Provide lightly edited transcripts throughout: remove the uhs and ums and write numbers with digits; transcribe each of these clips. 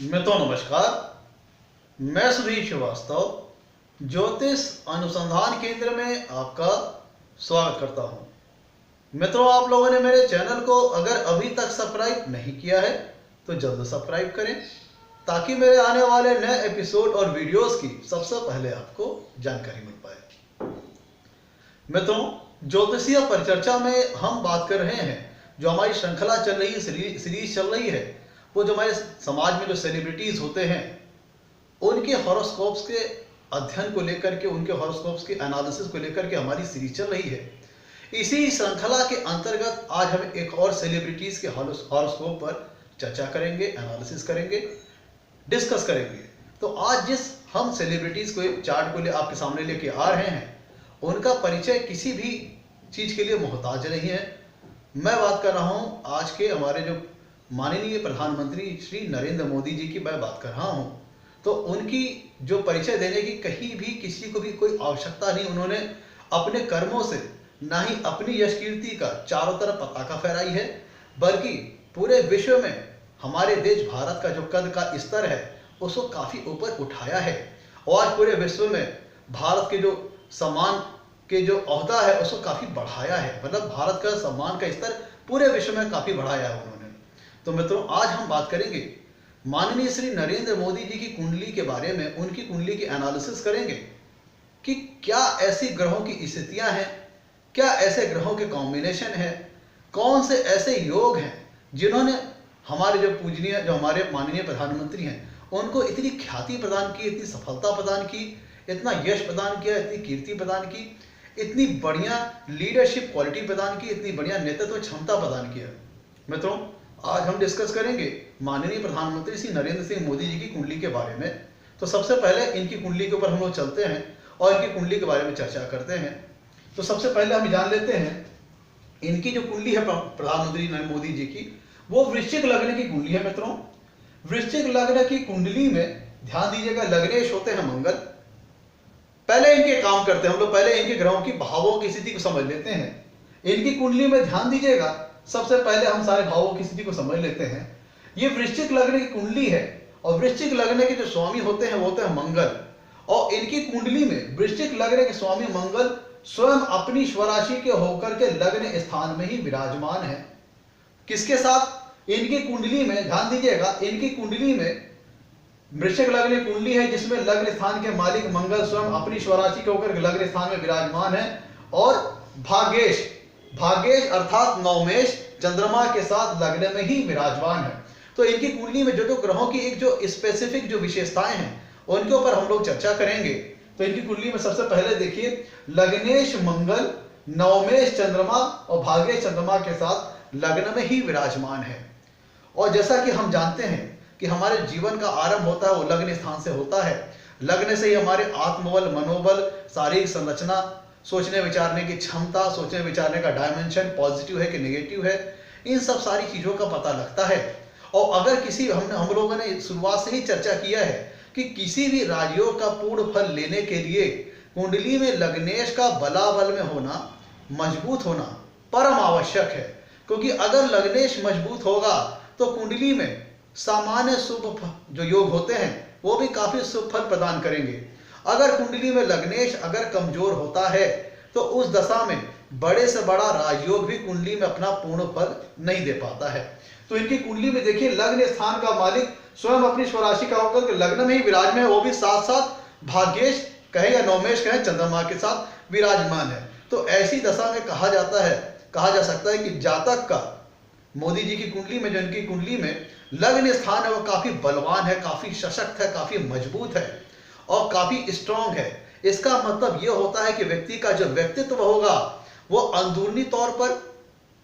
नमस्कार। मैं सुधीर श्रीवास्तव ज्योतिष अनुसंधान केंद्र में आपका स्वागत करता हूं। मित्रों, आप लोगों ने मेरे चैनल को अगर अभी तक सब्सक्राइब नहीं किया है तो जल्द सब्सक्राइब करें ताकि मेरे आने वाले नए एपिसोड और वीडियोस की सबसे पहले आपको जानकारी मिल पाए। मित्रों, ज्योतिषीय परिचर्चा में हम बात कर रहे हैं, जो हमारी श्रृंखला चल रही है, सीरीज चल रही है, वो जो हमारे समाज में जो सेलिब्रिटीज होते हैं उनके हॉरोस्कोप्स के अध्ययन को लेकर के, उनके हॉरोस्कोप्स के एनालिसिस को लेकर के हमारी सीरीज चल रही है। इसी श्रृंखला के अंतर्गत आज हम एक और सेलिब्रिटीज के हॉरोस्कोप पर चर्चा करेंगे, एनालिसिस करेंगे, डिस्कस करेंगे। तो आज जिस हम सेलिब्रिटीज को चार्ट को आपके सामने लेके आ रहे हैं, उनका परिचय किसी भी चीज के लिए मोहताज नहीं है। मैं बात कर रहा हूं आज के हमारे जो माननीय प्रधानमंत्री श्री नरेंद्र मोदी जी की मैं बात कर रहा हूं। तो उनकी जो परिचय देने की कहीं भी किसी को भी कोई आवश्यकता नहीं। उन्होंने अपने कर्मों से ना ही अपनी यश कीर्ति का चारों तरफ पताका फहराई है, बल्कि पूरे विश्व में हमारे देश भारत का जो कद का स्तर है उसको काफी ऊपर उठाया है। और आज पूरे विश्व में भारत के जो सम्मान के जो ओहदा है उसको काफी बढ़ाया है। मतलब भारत का सम्मान का स्तर पूरे विश्व में काफी बढ़ाया है उन्होंने। तो मित्रों, आज हम बात करेंगे माननीय श्री नरेंद्र मोदी जी की कुंडली के बारे में। उनकी कुंडली की एनालिसिस करेंगे कि क्या ऐसी ग्रहों की स्थितियां हैं, क्या ऐसे ग्रहों के कॉम्बिनेशन है, कौन से ऐसे योग हैं जिन्होंने हमारे जो पूजनीय, जो हमारे माननीय प्रधानमंत्री हैं, उनको इतनी ख्याति प्रदान की, इतनी सफलता प्रदान की, इतना यश प्रदान किया, इतनी कीर्ति प्रदान की, इतनी बढ़िया लीडरशिप क्वालिटी प्रदान की, इतनी बढ़िया नेतृत्व क्षमता प्रदान किया। मित्रों, आज हम डिस्कस करेंगे माननीय प्रधानमंत्री श्री नरेंद्र सिंह मोदी जी की कुंडली के बारे में। तो सबसे पहले इनकी कुंडली के ऊपर हम लोग चलते हैं और इनकी कुंडली के बारे में चर्चा करते हैं। तो सबसे पहले हम जान लेते हैं इनकी जो कुंडली है प्रधानमंत्री नरेंद्र मोदी जी की, वो वृश्चिक लग्न की कुंडली है। मित्रों, वृश्चिक लग्न की कुंडली में ध्यान दीजिएगा, लग्नेश होते हैं मंगल। पहले इनके काम करते हैं हम लोग, पहले इनके ग्रहों की भावों की स्थिति को समझ लेते हैं। इनकी कुंडली में ध्यान दीजिएगा, सबसे पहले हम सारे भावों की स्थिति को समझ लेते हैं। ये वृश्चिक लग्न की कुंडली है और वृश्चिक लग्न के जो स्वामी होते हैं वो होते हैं मंगल। और इनकी कुंडली में वृश्चिक लग्न के स्वामी मंगल स्वयं अपनी स्वराशि के होकर के लग्न स्थान में ही विराजमान है। किसके साथ? इनकी कुंडली में ध्यान दीजिएगा, इनकी कुंडली में वृश्चिक लग्न कुंडली है जिसमें लग्न स्थान के मालिक मंगल स्वयं अपनी स्वराशि के होकर लग्न स्थान में विराजमान है। और भाग्येश अर्थात नवमेश चंद्रमा के साथ लग्न में ही विराजमान है। तो इनकी कुंडली में जो जो ग्रहों की एक जो स्पेसिफिक जो विशेषताएं हैं उनके ऊपर हम लोग चर्चा करेंगे। तो इनकी कुंडली में सबसे पहले देखिए, लग्नेश मंगल, नवमेश चंद्रमा और भाग्येश चंद्रमा के साथ लग्न में ही विराजमान है। और जैसा कि हम जानते हैं कि हमारे जीवन का आरंभ होता है वो लग्न स्थान से होता है। लग्न से ही हमारे आत्मबल, मनोबल, शारीरिक संरचना, सोचने विचारने की क्षमता, सोचने विचारने का डायमेंशन पॉजिटिव है कि नेगेटिव है, इन सब सारी चीजों का पता लगता है। और अगर किसी हम लोगों ने शुरुआत से ही चर्चा किया है कि किसी भी राजयोग का पूर्ण फल लेने के लिए कुंडली में लग्नेश का बलाबल में होना, मजबूत होना परम आवश्यक है। क्योंकि अगर लग्नेश मजबूत होगा तो कुंडली में सामान्य शुभ जो योग होते हैं वो भी काफी शुभ फल प्रदान करेंगे। अगर कुंडली में लग्नेश अगर कमजोर होता है तो उस दशा में बड़े से बड़ा राजयोग भी कुंडली में अपना पूर्ण फल नहीं दे पाता है। तो इनकी कुंडली में देखिए, लग्न स्थान का मालिक स्वयं अपनी स्वराशि का होकर के लग्न में ही विराजमान है, वो भी साथ साथ भाग्येश कहे या नवमेश कहे चंद्रमा के साथ विराजमान है। तो ऐसी दशा में कहा जा सकता है कि जातक का मोदी जी की कुंडली में, जो इनकी कुंडली में लग्न स्थान है, वो काफी बलवान है, काफी सशक्त है, काफी मजबूत है और काफी स्ट्रांग है। इसका मतलब यह होता है कि व्यक्ति का जो व्यक्तित्व होगा वो अंदरूनी तौर पर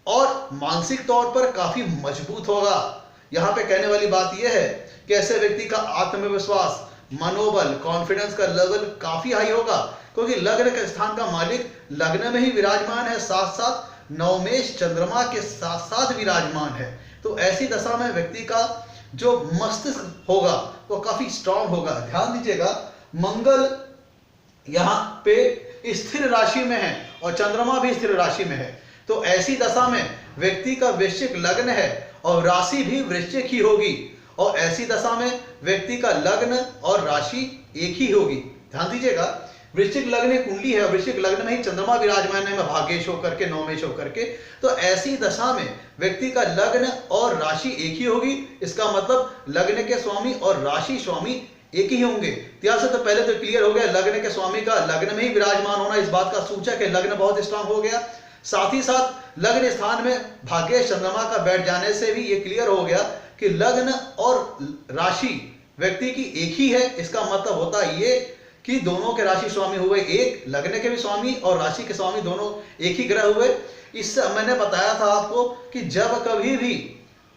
और मानसिक तौर पर काफी मजबूत होगा। यहां पे कहने वाली बात यह है कि ऐसे व्यक्ति का आत्मविश्वास, मनोबल, कॉन्फिडेंस का लेवल काफी हाई होगा, क्योंकि लग्न के स्थान का मालिक लग्न में ही विराजमान है, साथ साथ नवमेश चंद्रमा के साथ साथ विराजमान है। तो ऐसी दशा में व्यक्ति का जो मस्तिष्क होगा वो काफी स्ट्रांग होगा। ध्यान दीजिएगा, मंगल यहाँ पे स्थिर राशि में है और चंद्रमा भी स्थिर राशि में है। तो ऐसी दशा में व्यक्ति का वृश्चिक लग्न है और राशि भी वृश्चिक ही होगी और ऐसी दशा में व्यक्ति का लग्न और राशि एक ही होगी। ध्यान दीजिएगा, वृश्चिक लग्न एक कुंडली है, वृश्चिक लग्न में ही चंद्रमा विराजमान है, भाग्येश होकर के, नवमेश होकर के। तो ऐसी दशा में व्यक्ति का लग्न और राशि एक ही होगी। इसका मतलब लग्न के स्वामी और राशि स्वामी एक ही होंगे। त्याग से तो पहले तो क्लियर हो गया, लग्न के स्वामी का लग्न में ही विराजमान होना इस बात का सूचक है, लग्न बहुत स्ट्रांग हो गया। साथ ही साथ लग्न स्थान में भाग्येश चंद्रमा का बैठ जाने से भी ये क्लियर हो गया कि लग्न और राशि व्यक्ति की एक ही है। इसका मतलब होता ये कि दोनों के राशि स्वामी हुए एक, लग्न के भी स्वामी और राशि के स्वामी दोनों एक ही ग्रह हुए। इससे मैंने बताया था आपको कि जब कभी भी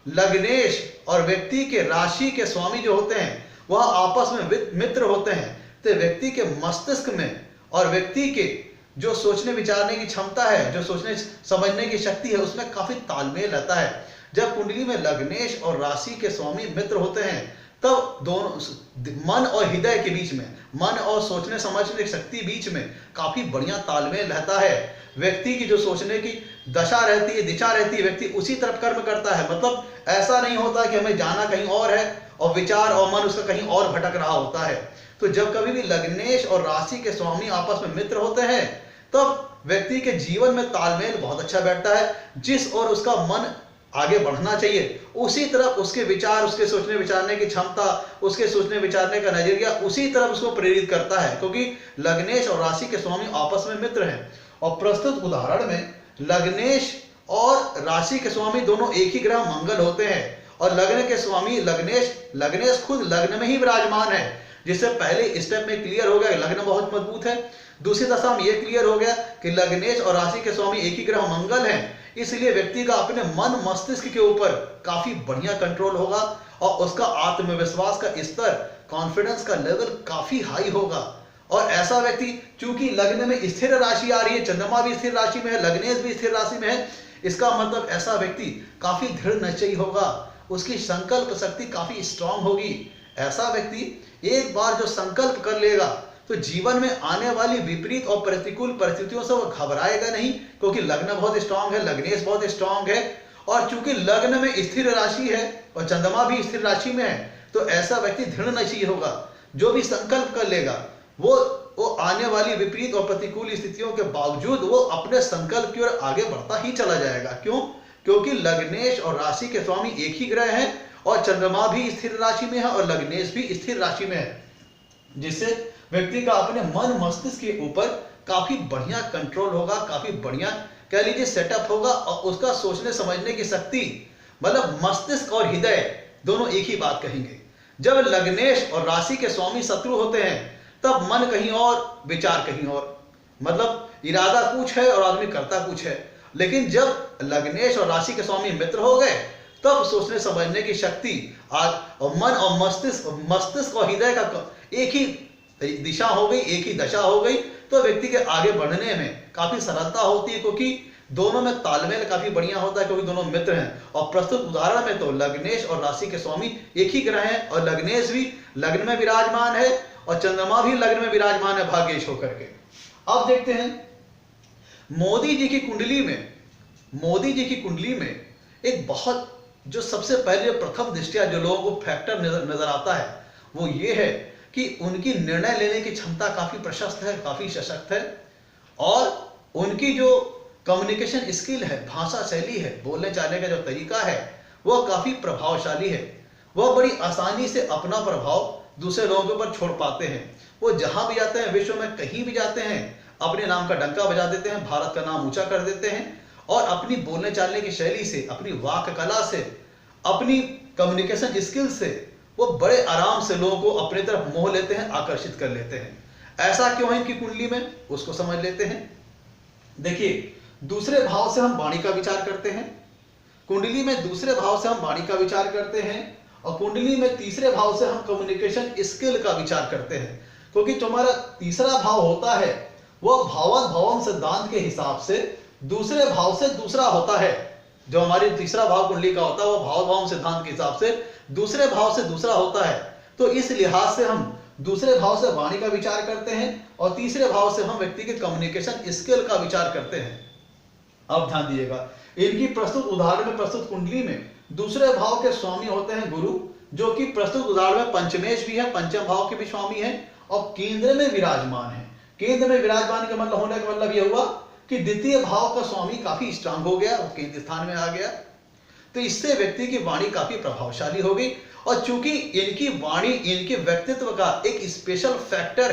लग्नेश और व्यक्ति के राशि के स्वामी जो होते हैं वह आपस में मित्र होते हैं, तो व्यक्ति के मस्तिष्क में और व्यक्ति के जो सोचने विचारने की क्षमता है, जो सोचने समझने की शक्ति है, उसमें काफी तालमेल रहता है। जब कुंडली में लग्नेश और राशि के स्वामी मित्र होते हैं तब दोनों मन और हृदय के बीच में, मन और सोचने समझने की शक्ति बीच में काफी बढ़िया तालमेल रहता है। व्यक्ति की जो सोचने की दशा रहती है, दिशा रहती है, व्यक्ति उसी तरफ कर्म करता है। मतलब ऐसा नहीं होता कि हमें जाना कहीं और है और विचार और मन उसका कहीं और भटक रहा होता है। तो जब कभी भी लग्नेश और राशि के स्वामी आपस में मित्र होते हैं तब व्यक्ति के जीवन में तालमेल बहुत अच्छा बैठता है। जिस और उसका मन आगे बढ़ना चाहिए उसी तरफ उसके विचार, उसके सोचने विचारने की क्षमता, उसके सोचने विचारने का नजरिया उसी तरफ उसको प्रेरित करता है, क्योंकि लग्नेश और राशि के स्वामी आपस में मित्र हैं। और प्रस्तुत उदाहरण में लग्नेश और राशि के स्वामी दोनों एक ही ग्रह मंगल होते हैं और लग्न के स्वामी लग्नेश खुद लग्न में ही विराजमान है, जिससे पहले स्टेप में क्लियर हो गया लग्न बहुत मजबूत है। दूसरी दशा में यह क्लियर हो गया कि लग्नेश और राशि के स्वामी एक ही ग्रह मंगल हैं, इसलिए व्यक्ति का अपने मन मस्तिष्क के ऊपर काफी बढ़िया कंट्रोल होगा और उसका आत्मविश्वास का स्तर, कॉन्फिडेंस का लेवल काफी हाई होगा। और ऐसा व्यक्ति, चूंकि लग्न में स्थिर राशि आ रही है, चंद्रमा भी स्थिर राशि में है, लग्नेश भी स्थिर राशि में है, इसका मतलब ऐसा व्यक्ति काफी दृढ़ निश्चयी होगा, उसकी संकल्प शक्ति काफी स्ट्रांग होगी। ऐसा व्यक्ति एक बार जो संकल्प कर लेगा तो जीवन में आने वाली विपरीत और प्रतिकूल परिस्थितियों से वो घबराएगा नहीं, क्योंकि लग्न बहुत स्ट्रांग है, लग्नेश बहुत स्ट्रांग है। और चूंकि लग्न में स्थिर राशि है और चंद्रमा भी स्थिर राशि में है, तो ऐसा व्यक्ति दृढ़ निश्चयी होगा। जो भी संकल्प कर लेगा वो आने वाली विपरीत और प्रतिकूल स्थितियों के बावजूद वो अपने संकल्प की ओर आगे बढ़ता ही चला जाएगा। क्यों? क्योंकि लग्नेश और राशि के स्वामी एक ही ग्रह हैं और चंद्रमा भी स्थिर राशि में है और लग्नेश भी स्थिर राशि में है, जिससे व्यक्ति का अपने मन मस्तिष्क के ऊपर काफी बढ़िया कंट्रोल होगा, काफी बढ़िया कह लीजिए सेटअप होगा और उसका सोचने समझने की शक्ति, मतलब मस्तिष्क और हृदय दोनों एक ही बात कहेंगे। जब लग्नेश और राशि के स्वामी शत्रु होते हैं तब मन कहीं और, विचार कहीं और, मतलब इरादा कुछ है और आदमी करता कुछ है। लेकिन जब लग्नेश और राशि के स्वामी मित्र हो गए तब सोचने समझने की शक्ति और मन और मस्तिष्क और हृदय का एक ही दिशा हो गई, एक ही दशा हो गई, तो व्यक्ति के आगे बढ़ने में काफी सरलता होती है, क्योंकि दोनों में तालमेल काफी बढ़िया होता है, क्योंकि दोनों मित्र हैं। और प्रस्तुत उदाहरण में तो लग्नेश और राशि के स्वामी एक ही ग्रह हैं और लग्नेश भी लग्न में विराजमान है और चंद्रमा भी लग्न में विराजमान है भाग्येश होकर के। अब देखते हैं मोदी जी की कुंडली में एक बहुत जो सबसे पहले प्रथम दृष्टया जो लोगों को फैक्टर नजर आता है वो ये है कि उनकी निर्णय लेने की क्षमता काफी प्रशस्त है, काफी सशक्त है और उनकी जो कम्युनिकेशन स्किल है, भाषा शैली है, बोलने चालने का जो तरीका है वह काफी प्रभावशाली है। वह बड़ी आसानी से अपना प्रभाव दूसरे लोगों के ऊपर छोड़ पाते हैं। वो जहां भी जाते हैं, विश्व में कहीं भी जाते हैं, अपने नाम का डंका बजा देते हैं, भारत का नाम ऊंचा कर देते हैं और अपनी बोलने चालने की शैली से, अपनी वाक कला से, अपनी कम्युनिकेशन स्किल से वो बड़े आराम से लोगों को अपनी तरफ मोह लेते हैं, आकर्षित कर लेते हैं। ऐसा क्यों है इनकी कुंडली में, उसको समझ लेते हैं। देखिए, दूसरे भाव से हम वाणी का विचार करते हैं, कुंडली में दूसरे भाव से हम वाणी का विचार करते हैं और कुंडली में तीसरे भाव से हम कम्युनिकेशन स्किल का विचार करते हैं। क्योंकि तुम्हारा तीसरा भाव होता है वह भावन भवन सिद्धांत के हिसाब से दूसरे भाव से दूसरा होता है। जो हमारी तीसरा भाव कुंडली का होता है वह भाव भवन सिद्धांत के हिसाब से दूसरे भाव से दूसरा होता है। तो इस लिहाज से हम दूसरे भाव से वाणी का विचार करते हैं और तीसरे भाव से हम व्यक्ति के कम्युनिकेशन स्किल का विचार करते हैं। अब ध्यान दीजिएगा, इनकी प्रस्तुत उदाहरण में, प्रस्तुत कुंडली में दूसरे भाव के स्वामी होते हैं गुरु, जो कि प्रस्तुत उदाहरण में पंचमेश भी है, पंचम भाव के भी स्वामी है और केंद्र में विराजमान है। केंद्र में विराजमान का मतलब होने का मतलब यह हुआ कि द्वितीय भाव का स्वामी काफी स्ट्रांग हो गया, वो केंद्र स्थान में आ गया। तो इससे व्यक्ति की वाणी काफी प्रभावशाली हो गई और चूंकि इनकी वाणी इनके व्यक्तित्व का एक स्पेशल फैक्टर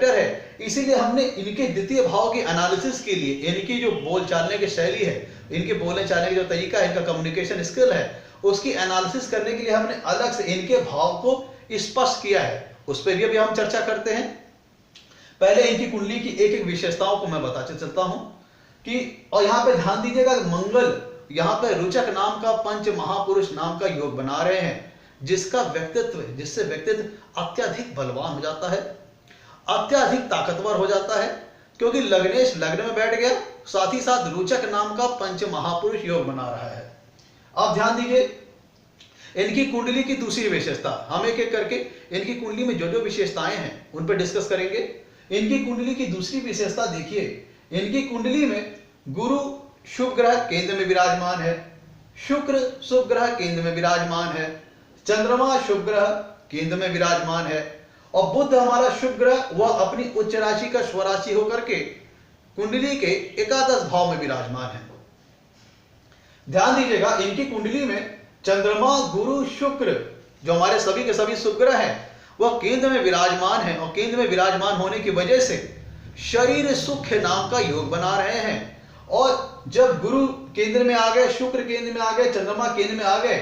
है, इसीलिए हमने इनके द्वितीय भाव के एनालिसिस के लिए इनकी जो बोल चालने की शैली है, इनके बोलने चालने का जो तरीका है, इनका कम्युनिकेशन स्किल है, उसकी एनालिसिस करने के लिए हमने अलग से इनके भाव को स्पष्ट किया है। उस पर भी अभी हम चर्चा करते हैं। पहले इनकी कुंडली की एक एक विशेषताओं को मैं बताते चलता हूं कि, और यहां पे ध्यान दीजिएगा, मंगल यहां पे रुचक नाम का पंच महापुरुष नाम का योग बना रहे हैं, जिससे व्यक्तित्व अत्यधिक बलवान हो जाता है, अत्यधिक ताकतवर हो जाता है, क्योंकि लग्नेश लग्न में बैठ गया, साथ ही साथ रुचक नाम का पंच महापुरुष योग बना रहा है। अब ध्यान दीजिए इनकी कुंडली की दूसरी विशेषता, हम एक एक करके इनकी कुंडली में जो जो विशेषताएं हैं उन पर डिस्कस करेंगे। इनकी कुंडली की दूसरी विशेषता देखिए, इनकी कुंडली में गुरु शुभ ग्रह केंद्र में विराजमान है, शुक्र शुभ ग्रह केंद्र में विराजमान है, चंद्रमा शुभ ग्रह केंद्र में विराजमान है और बुध हमारा शुभ ग्रह वह अपनी उच्च राशि का स्वराशि होकर के कुंडली के एकादश भाव में विराजमान है। ध्यान दीजिएगा इनकी कुंडली में चंद्रमा गुरु शुक्र जो हमारे सभी के सभी शुभ ग्रह हैं वह केंद्र में विराजमान है और केंद्र में विराजमान होने की वजह से शरीर सुख नाम का योग बना रहे हैं। और जब गुरु केंद्र में आ गए, शुक्र केंद्र में आ गए, चंद्रमा केंद्र में आ गए,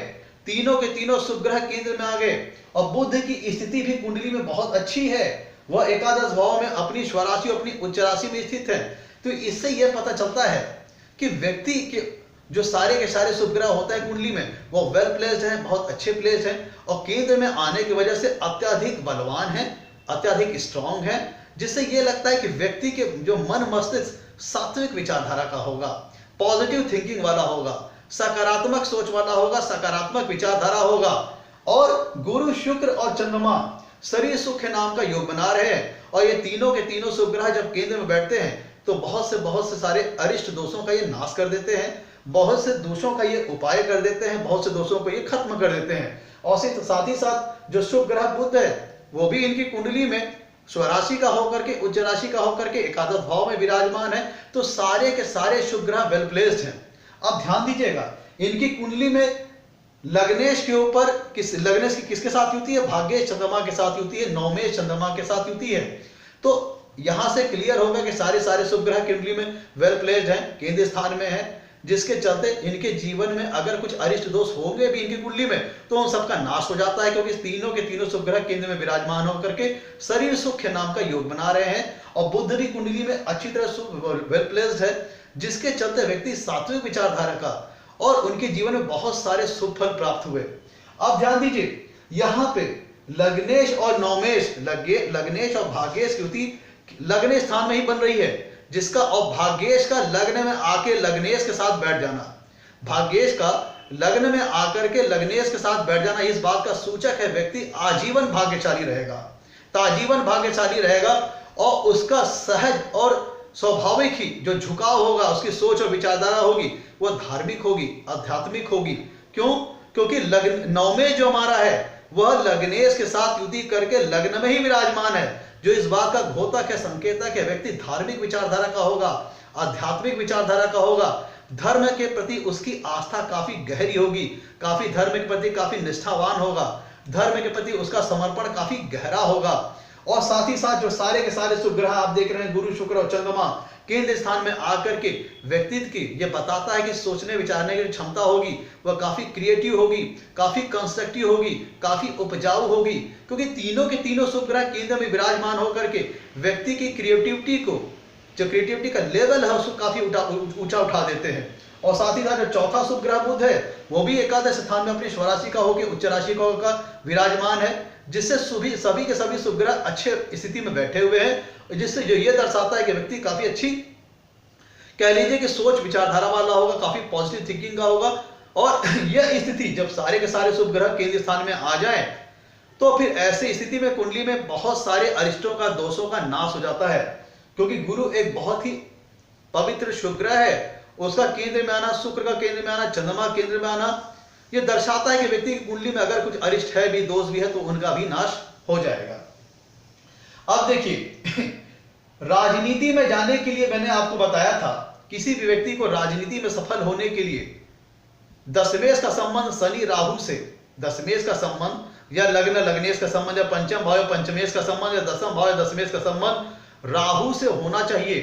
तीनों के तीनों शुभ ग्रह केंद्र में आ गए और बुध की स्थिति भी कुंडली में बहुत अच्छी है, वह एकादश भाव में अपनी स्वराशि अपनी उच्च राशि में स्थित है। तो इससे यह पता चलता है कि व्यक्ति के जो सारे के सारे शुभ ग्रह होता है कुंडली में वो वेल प्लेस्ड हैं, बहुत अच्छे प्लेस्ड हैं और केंद्र में आने की वजह से अत्यधिक बलवान है, अत्यधिक स्ट्रांग है, जिससे यह लगता है कि व्यक्ति के जो मन मस्तिष्क सात्विक विचारधारा का होगा, पॉजिटिव थिंकिंग वाला होगा, सकारात्मक सोच वाला होगा, सकारात्मक विचारधारा होगा। और गुरु शुक्र और चंद्रमा शरीर सुख नाम का योग बना रहे हैं और ये तीनों के तीनों शुभ ग्रह जब केंद्र में बैठते हैं तो बहुत से सारे अरिष्ट दोषों का ये नाश कर देते हैं, बहुत से दोषों का ये उपाय कर देते हैं, बहुत से दोषों को ये खत्म कर देते हैं। और साथ ही साथ जो शुभ ग्रह बुध है वो भी इनकी कुंडली में स्वराशि का होकर के उच्च राशि का होकर के एकादश भाव में विराजमान है। तो सारे के सारे शुभ ग्रह वेल प्लेस्ड हैं। अब ध्यान दीजिएगा इनकी कुंडली में लग्नेश के ऊपर लग्नेश की किसके साथ युति है? भाग्येश चंद्रमा के साथ युति है, नवमेश चंद्रमा के साथ युति है। तो यहां से क्लियर होगा कि सारे शुभ ग्रह कुंडली में वेल प्लेस्ड हैं, केंद्र स्थान में है, जिसके चलते इनके जीवन में अगर कुछ अरिष्ट दोष होंगे भी इनकी कुंडली में तो उन सबका नाश हो जाता है, क्योंकि तीनों के तीनों शुभ ग्रह केंद्र में विराजमान होकर के शरीर सुख नाम का योग बना रहे हैं। और बुध भी कुंडली में अच्छी तरह वेल प्लेस्ड है, जिसके चलते व्यक्ति सात्विक विचारधारा का और उनके जीवन में बहुत सारे शुभ फल प्राप्त हुए। अब ध्यान दीजिए यहां पे लग्नेश और नवमेश, लग्नेश और भाग्येश की युति लग्नेश स्थान में ही बन रही है, जिसका और भाग्येश का लग्न में आके लग्नेश के साथ बैठ जाना, भाग्येश का लग्न में आकर के लग्नेश के साथ बैठ जाना इस बात का सूचक है व्यक्ति आजीवन भाग्यशाली रहेगा, ताजीवन भाग्यशाली रहेगा और उसका सहज और स्वाभाविक ही जो झुकाव होगा, उसकी सोच और विचारधारा होगी वो धार्मिक होगी, आध्यात्मिक होगी। क्यों? क्योंकि नवमेश जो हमारा है वह लग्नेश के साथ युति करके लग्न में ही विराजमान है, जो इस बात का घोतक है, संकेतक है व्यक्ति धार्मिक विचारधारा का होगा, आध्यात्मिक विचारधारा का होगा, धर्म के प्रति उसकी आस्था काफी गहरी होगी, काफी धर्म के प्रति काफी निष्ठावान होगा, धर्म के प्रति उसका समर्पण काफी गहरा होगा। और साथ ही साथ जो सारे के सारे शुभ ग्रह आप देख रहे हैं गुरु शुक्र और चंद्रमा केंद्र स्थान में आकर के व्यक्तित्व की यह बताता है कि सोचने विचारने की क्षमता होगी वह काफी क्रिएटिव होगी, काफी कंस्ट्रक्टिव होगी, काफी उपजाऊ होगी, क्योंकि तीनों के तीनों शुभ ग्रह केंद्र में विराजमान होकर के व्यक्ति की क्रिएटिविटी को, जो क्रिएटिविटी का लेवल है उसको काफी ऊंचा उठा देते हैं। और साथ ही साथ जो चौथा शुभ ग्रह बुध है वो भी एकादश स्थान में अपनी स्वराशि का होकर उच्च राशि का होकर विराजमान है, जिससे सभी के सभी शुभ ग्रह अच्छे स्थिति में बैठे हुए हैं, जिससे जो ये दर्शाता है कि व्यक्ति काफी अच्छी कह लीजिए कि सोच विचारधारा वाला होगा, काफी पॉजिटिव थिंकिंग का होगा। और यह स्थिति जब सारे के सारे शुभ ग्रह केंद्र स्थान में आ जाए तो फिर ऐसी स्थिति में कुंडली में बहुत सारे अरिष्टों का दोषों का नाश हो जाता है, क्योंकि गुरु एक बहुत ही पवित्र शुभ ग्रह है, उसका केंद्र में आना, शुक्र का केंद्र में आना, चंद्रमा केंद्र में आना ये दर्शाता है कि व्यक्ति की कुंडली में अगर कुछ अरिष्ट है भी, दोष भी है, तो उनका भी नाश हो जाएगा। अब देखिए राजनीति में जाने के लिए मैंने आपको बताया था, किसी भी व्यक्ति को राजनीति में सफल होने के लिए दशमेश का संबंध शनि राहु से, दशमेश का संबंध या लग्न लग्नेश का संबंध या पंचम भाव पंचमेश का संबंध या दसम भाव दशमेश का संबंध राहु से होना चाहिए।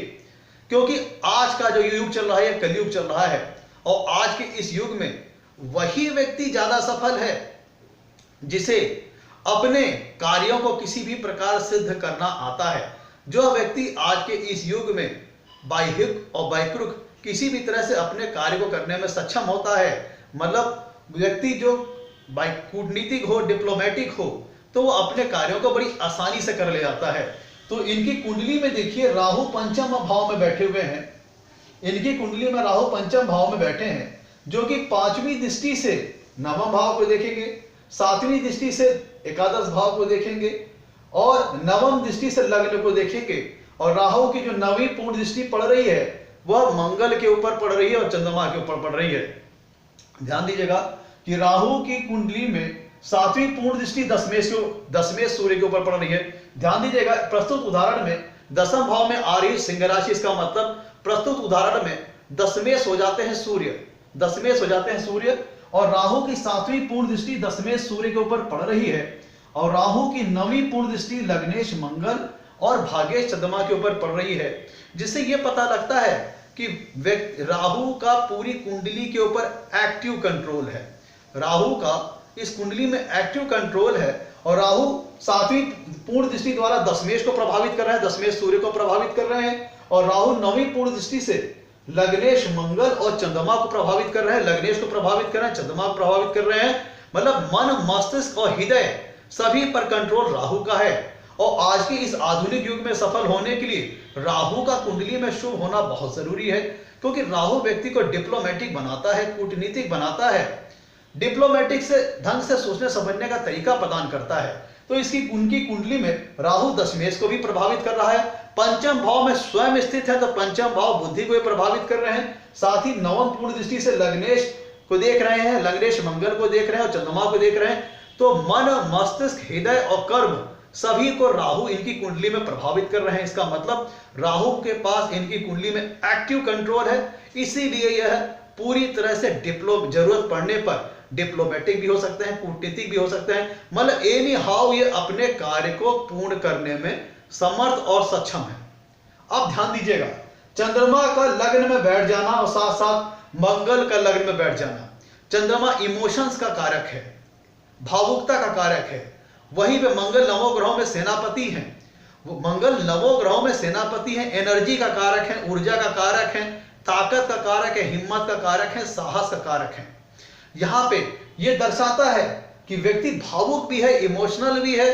क्योंकि आज का जो युग चल रहा है, कलयुग चल रहा है, और आज के इस युग में वही व्यक्ति ज्यादा सफल है जिसे अपने कार्यों को किसी भी प्रकार सिद्ध करना आता है। जो व्यक्ति आज के इस युग में बाह्यक और बाह्यकृत किसी भी तरह से अपने कार्य को करने में सक्षम होता है, मतलब व्यक्ति जो कूटनीतिक हो, डिप्लोमेटिक हो, तो वो अपने कार्यों को बड़ी आसानी से कर ले जाता है। तो इनकी कुंडली में देखिए राहु पंचम भाव में बैठे हुए हैं, इनकी कुंडली में राहु पंचम भाव में बैठे हैं, जो कि पांचवी दृष्टि से नवम भाव को देखेंगे, सातवीं दृष्टि से एकादश भाव को देखेंगे और नवम दृष्टि से लग्न को देखेंगे। और राहु की जो नवीं पूर्ण दृष्टि पड़ रही है वह मंगल के ऊपर पड़ रही है और चंद्रमा के ऊपर पड़ रही है। ध्यान दीजिएगा कि राहु की कुंडली में सातवीं पूर्ण दृष्टि दशमेश सूर्य के ऊपर पड़ रही है। ध्यान दीजिएगा, प्रस्तुत उदाहरण में दसम भाव में आ रही सिंह राशि, इसका मतलब प्रस्तुत उदाहरण में दशमेश हो जाते हैं सूर्य, दशमेश हो जाते हैं सूर्य, और राहु की सातवीं पूर्ण दृष्टि दशमेश सूर्य के ऊपर पड़ रही है और राहु की नवीं पूर्ण दृष्टि लग्नेश मंगल और भाग्येश चंद्रमा के ऊपर पड़ रही है। जिससे यह पता लगता है कि राहु का पूरी कुंडली के ऊपर एक्टिव कंट्रोल है, राहु का इस कुंडली में एक्टिव कंट्रोल है। और राहु सातवीं पूर्ण दृष्टि द्वारा दशमेश को प्रभावित कर रहे हैं, दशमेश सूर्य को प्रभावित कर रहे हैं, और राहु नवीं पूर्ण दृष्टि से लग्नेश मंगल और चंद्रमा को प्रभावित कर रहे हैं, लग्नेश को प्रभावित कर रहे हैं, चंद्रमा को प्रभावित कर रहे हैं। मतलब मन, मस्तिष्क और हृदय सभी पर कंट्रोल राहु का है। और आज के इस आधुनिक युग में सफल होने के लिए राहु का कुंडली में शुभ होना बहुत जरूरी है, क्योंकि राहु व्यक्ति को डिप्लोमेटिक बनाता है, कूटनीतिक बनाता है, डिप्लोमेटिक से ढंग से सोचने समझने का तरीका प्रदान करता है। तो उनकी कुंडली में राहु दशमेश को भी प्रभावित कर रहा है, पंचम भाव में स्वयं स्थित है तो पंचम भाव बुद्धि को भी प्रभावित कर रहे हैं, साथ ही नवम पूर्ण दृष्टि से लग्नेश को देख रहे हैं, लग्नेश मंगल को देख रहे हैं और चंद्रमा को देख रहे हैं। तो मन, मस्तिष्क, हृदय और कर्म सभी को राहु इनकी कुंडली में प्रभावित कर रहे हैं। इसका मतलब राहु के पास इनकी कुंडली में एक्टिव कंट्रोल है, इसीलिए यह पूरी तरह से जरूरत पड़ने पर डिप्लोमेटिक भी हो सकते हैं, कूटनीतिक भी हो सकते हैं। मतलब एनी हाउ ये अपने कार्य को पूर्ण करने में समर्थ और सक्षम है। अब ध्यान दीजिएगा, चंद्रमा का लग्न में बैठ जाना और साथ साथ मंगल का लग्न में बैठ जाना। चंद्रमा इमोशंस का कारक है, भावुकता का कारक है, वहीं पे मंगल नवों ग्रहों में सेनापति हैं। वो मंगल नवों ग्रहों में सेनापति हैं, एनर्जी का कारक है, ऊर्जा का कारक है, ताकत का कारक है, हिम्मत का कारक है, साहस का कारक है। यहां पे ये दर्शाता है कि व्यक्ति भावुक भी है, इमोशनल भी है,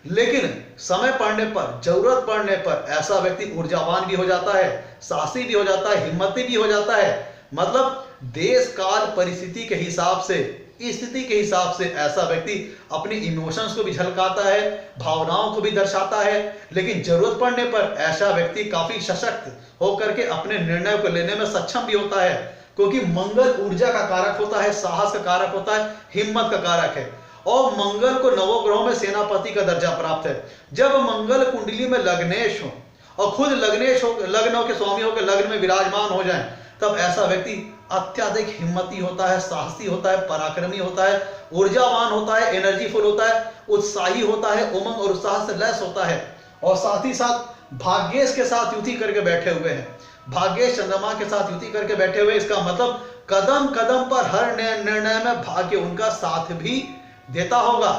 लेकिन समय पड़ने पर, जरूरत पड़ने पर ऐसा व्यक्ति ऊर्जावान भी हो जाता है, साहसी भी हो जाता है, हिम्मती भी हो जाता है। मतलब देश काल परिस्थिति के हिसाब से, स्थिति के हिसाब से ऐसा व्यक्ति अपनी इमोशंस को भी झलकाता है, भावनाओं को भी दर्शाता है, लेकिन जरूरत पड़ने पर ऐसा व्यक्ति काफी सशक्त होकर के अपने निर्णय को लेने में सक्षम भी होता है, क्योंकि मंगल ऊर्जा का कारक होता है, साहस का कारक होता है, हिम्मत का कारक है। और मंगल को नवों ग्रहों में सेनापति का दर्जा प्राप्त है। जब मंगल कुंडली में लग्नेश हो और खुद लग्नेश हो, लग्नों के स्वामी होकर लग्न में विराजमान हो जाए, तब ऐसा व्यक्ति अत्यधिक हिम्मती होता है, साहसी होता है, पराक्रमी होता है, ऊर्जावान होता है, एनर्जीफुल होता है, उत्साही होता है, उमंग और उत्साह से लैस होता है। और साथ ही साथ भाग्येश के साथ युति करके बैठे हुए हैं, भाग्येश चंद्रमा के साथ युति करके बैठे हुए। इसका मतलब कदम कदम पर हर निर्णय में भाग्य उनका साथ भी देता होगा,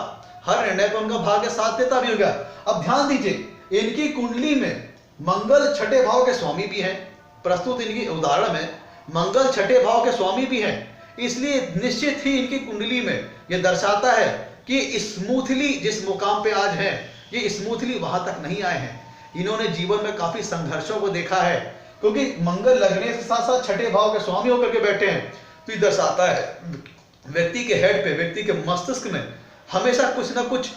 हर निर्णय को उनका भाग्य साथ देता भी होगा। अब ध्यान दीजिए, इनकी कुंडली में मंगल छठे भाव के स्वामी भी हैं, प्रस्तुत इनकी उदाहरण में मंगल छठे भाव के स्वामी भी हैं, इसलिए निश्चित ही इनकी कुंडली में यह दर्शाता है कि स्मूथली जिस मुकाम पे आज हैं, ये स्मूथली वहां तक नहीं आए हैं। इन्होंने जीवन में काफी संघर्षों को देखा है, क्योंकि मंगल लगने के साथ साथ छठे भाव के स्वामी होकर के बैठे हैं। तो ये दर्शाता है व्यक्ति के हेड पे, व्यक्ति के मस्तिष्क में हमेशा कुछ ना कुछ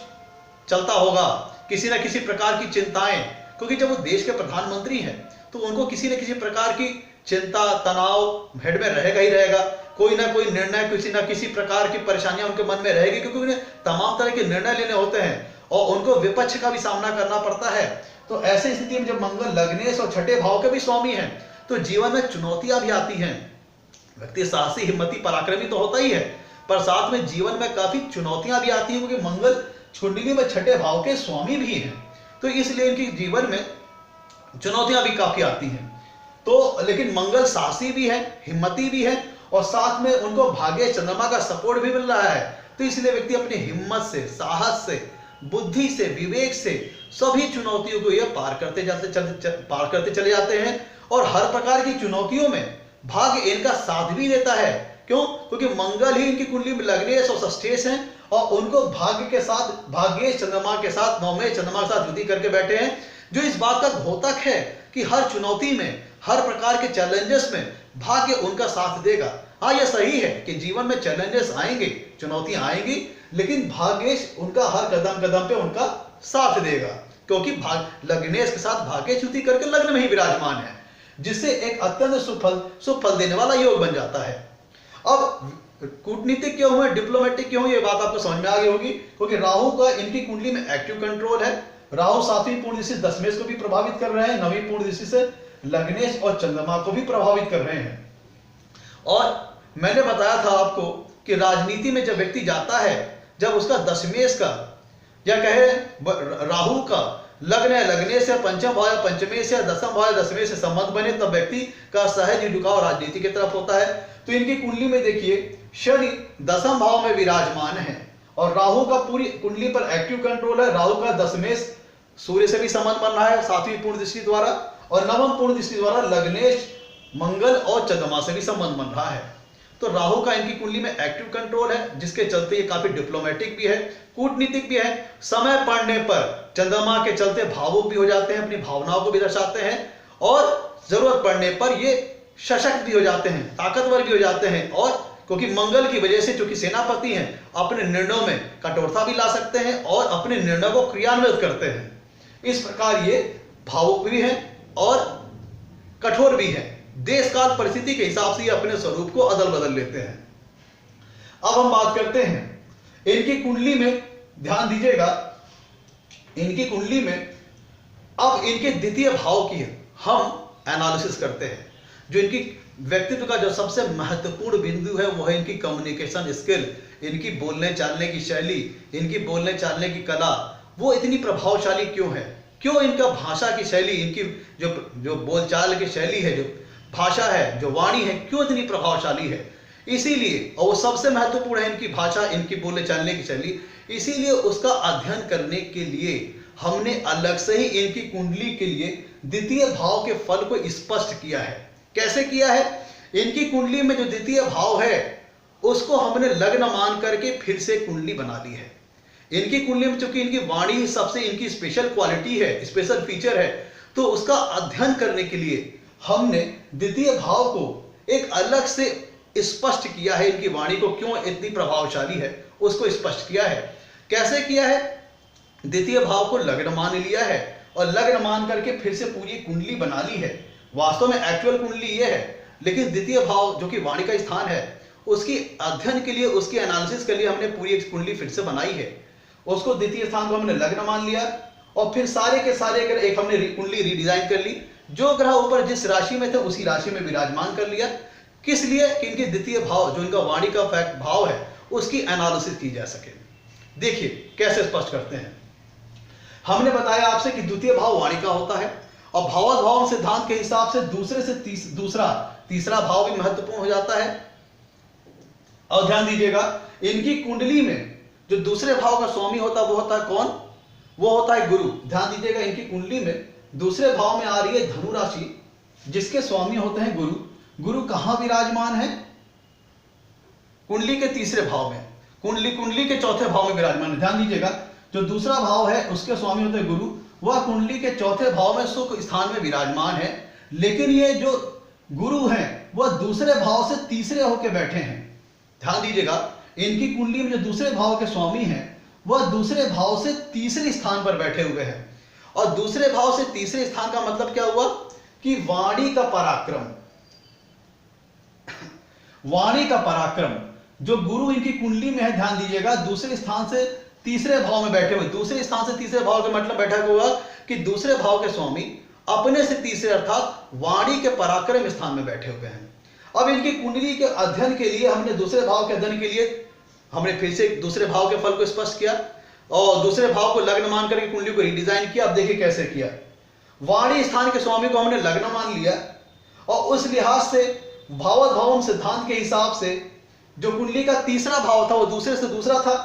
चलता होगा, किसी न किसी प्रकार की चिंताएं, क्योंकि जब वो देश के प्रधानमंत्री हैं तो उनको किसी न किसी प्रकार की चिंता, तनाव हेड में रहेगा ही रहेगा। कोई ना कोई निर्णय, किसी ना किसी प्रकार की परेशानियां उनके मन में रहेगी, क्योंकि उन्हें तमाम तरह के निर्णय लेने होते हैं और उनको विपक्ष का भी सामना करना पड़ता है। तो ऐसी स्थिति में जब मंगल लग्नेश और छठे भाव के भी स्वामी हैं, तो जीवन में चुनौतियां भी आती हैं। व्यक्ति साहसी, हिम्मती, पराक्रमी तो होता ही है, पर साथ में जीवन में काफी चुनौतियां भी आती हैं, क्योंकि मंगल कुंडली में छठे भाव के स्वामी भी हैं। तो इसलिए इनकी जीवन में चुनौतियां भी काफी आती हैं। तो लेकिन मंगल साहसी भी है, हिम्मती भी है, और साथ में उनको भाग्य चंद्रमा का सपोर्ट भी मिल रहा है। तो इसलिए व्यक्ति अपनी हिम्मत से, साहस से, बुद्धि से, विवेक से सभी चुनौतियों को ये पार करते चले जाते हैं। और हर प्रकार की चुनौतियों में भाग्य इनका साथ भी देता है। क्यों? क्योंकि मंगल ही इनकी कुंडली में लग्नेश और षष्ठेश हैं, और उनको भाग्य के साथ, भाग्य चंद्रमा के साथ, नौवें चंद्रमा के साथ युति करके बैठे हैं, जो इस बात का घोतक है कि हर चुनौती में, हर प्रकार के चैलेंजेस में भाग्य उनका साथ देगा। हाँ, यह सही है कि जीवन में चैलेंजेस आएंगे, चुनौतियां आएंगी, लेकिन भाग्य उनका हर कदम कदम पे उनका साथ देगा, क्योंकि लग्नेश के साथ भाग्य युति करके लग्न में ही विराजमान है, जिससे एक अत्यंत शुभ फल देने वाला योग बन जाता है। अब कूटनीतिक क्यों हुए, डिप्लोमेटिक क्यों हुए, ये बात आपको समझ में आ गई होगी, क्योंकि राहु का इनकी कुंडली में एक्टिव कंट्रोल है। राहु 7वीं पूर्ण दृष्टि से दशमेश को भी प्रभावित कर रहे हैं, 9वीं पूर्ण दृष्टि से लग्नेश और चंद्रमा को भी प्रभावित कर रहे हैं। और मैंने बताया था आपको कि राजनीति में जब व्यक्ति जाता है, जब उसका दशमेश का या कहे राहु का लग्न है, लग्नेश से पंचम भाव या पंचमेश या दसम भाव या दशमेश से संबंध बने, तब व्यक्ति का सहज झुकाव राजनीति की तरफ होता है। तो इनकी कुंडली में देखिए, शनि दसम भाव में विराजमान है और राहु का पूरी कुंडली पर एक्टिव कंट्रोल है। राहु का दशमेश सूर्य से भी संबंध बन रहा है 7वीं पूर्ण दृष्टि द्वारा, और 9वीं पूर्ण दृष्टि द्वारा लग्नेश, मंगल और चंद्रमा से भी संबंध बन रहा है। तो राहु का इनकी कुंडली में एक्टिव कंट्रोल है, जिसके चलते ये काफी डिप्लोमेटिक भी है, कूटनीतिक भी है। समय पड़ने पर चंद्रमा के चलते भावुक भी हो जाते हैं, अपनी भावनाओं को भी दर्शाते हैं, और जरूरत पड़ने पर ये सशक्त भी हो जाते हैं, ताकतवर भी हो जाते हैं। और क्योंकि मंगल की वजह से, चूंकि सेनापति हैं, अपने निर्णयों में कठोरता भी ला सकते हैं और अपने निर्णय को क्रियान्वित करते हैं। इस प्रकार ये भावुक भी हैं और कठोर भी हैं। देश काल परिस्थिति के हिसाब से ये अपने स्वरूप को अदल बदल लेते हैं। अब हम बात करते हैं इनकी कुंडली में, ध्यान दीजिएगा, इनकी कुंडली में अब इनके द्वितीय भाव की हम एनालिसिस करते हैं। जो इनकी व्यक्तित्व का जो सबसे महत्वपूर्ण बिंदु है वो है इनकी कम्युनिकेशन स्किल, इनकी बोलने चालने की शैली, इनकी बोलने चालने की कला। वो इतनी प्रभावशाली क्यों है? क्यों इनका भाषा की शैली, इनकी जो बोलचाल की शैली है, जो भाषा है, जो वाणी है, क्यों इतनी प्रभावशाली है? इसीलिए, और वो सबसे महत्वपूर्ण है इनकी भाषा, इनकी बोलने चालने की शैली। इसीलिए उसका अध्ययन करने के लिए हमने अलग से ही इनकी कुंडली के लिए द्वितीय भाव के फल को स्पष्ट किया है। कैसे किया है? इनकी कुंडली में जो द्वितीय भाव है उसको हमने लग्न मान करके फिर से कुंडली बना ली है। इनकी कुंडली में चूंकि इनकी वाणी सबसे इनकी स्पेशल क्वालिटी है, स्पेशल फीचर है, तो उसका अध्ययन करने के लिए हमने द्वितीय भाव को एक अलग से स्पष्ट किया है। इनकी वाणी को क्यों इतनी प्रभावशाली है उसको स्पष्ट किया है। कैसे किया है? द्वितीय भाव को लग्न मान लिया है और लग्न मान करके फिर से पूरी कुंडली बना ली है। वास्तव में एक्चुअल कुंडली ये है, लेकिन द्वितीय भाव जो कि वाणी का स्थान है उसकी अध्ययन के लिए, उसकी एनालिसिस के लिए हमने पूरी एक कुंडली फिर से बनाई है। उसको द्वितीय स्थान को हमने लग्न मान लिया और फिर सारे के सारे कर एक हमने कुंडली रीडिजाइन कर ली। जो ग्रह ऊपर जिस राशि में थे उसी राशि में विराजमान कर लिया। किस लिए? कि इनके द्वितीय भाव, जो इनका वाणी का फैक्ट भाव है, उसकी एनालिसिस की जा सके। देखिए कैसे स्पष्ट करते हैं। हमने बताया आपसे कि द्वितीय भाव वाणी का होता है और भावाभाव सिद्धांत के हिसाब से दूसरे से तीसरा भाव भी महत्वपूर्ण हो जाता है। और ध्यान दीजिएगा, इनकी कुंडली में जो दूसरे भाव का स्वामी होता है वो होता है कौन? वो होता है गुरु। ध्यान दीजिएगा, इनकी कुंडली में दूसरे भाव में आ रही है धनु राशि, जिसके स्वामी होते हैं गुरु। गुरु कहां विराजमान है? कुंडली के तीसरे भाव में, कुंडली के चौथे भाव में विराजमान है। ध्यान दीजिएगा, जो दूसरा भाव है उसके स्वामी होते हैं गुरु, वह कुंडली के चौथे भाव में सुख स्थान में विराजमान है। लेकिन ये जो गुरु हैं वह दूसरे भाव से तीसरे होकर बैठे हैं। ध्यान दीजिएगा, इनकी कुंडली में जो दूसरे भाव के स्वामी हैं वह दूसरे भाव से तीसरे स्थान पर बैठे हुए हैं। और दूसरे भाव से तीसरे स्थान का मतलब क्या हुआ? कि वाणी का पराक्रम, वाणी का पराक्रम, जो गुरु इनकी कुंडली में है, ध्यान दीजिएगा, दूसरे स्थान से तीसरे भाव में बैठे हुए, दूसरे स्थान से तीसरे भाव का मतलब बैठा हुआ कि दूसरे भाव के स्वामी अपने से तीसरे अर्थात वाणी के पराक्रम स्थान में बैठे हुए हैं। अब इनकी कुंडली के अध्ययन के लिए हमने दूसरे भाव के अध्ययन के लिए हमने फिर से दूसरे भाव के फल को स्पष्ट किया और दूसरे भाव को लग्न मान करके कुंडली को रिडिजाइन किया। अब देखिए कैसे किया। वाणी स्थान के स्वामी को हमने लग्न मान लिया और उस लिहाज से भावत भावम सिद्धांत के हिसाब से जो कुंडली का तीसरा भाव था वो दूसरे से दूसरा था।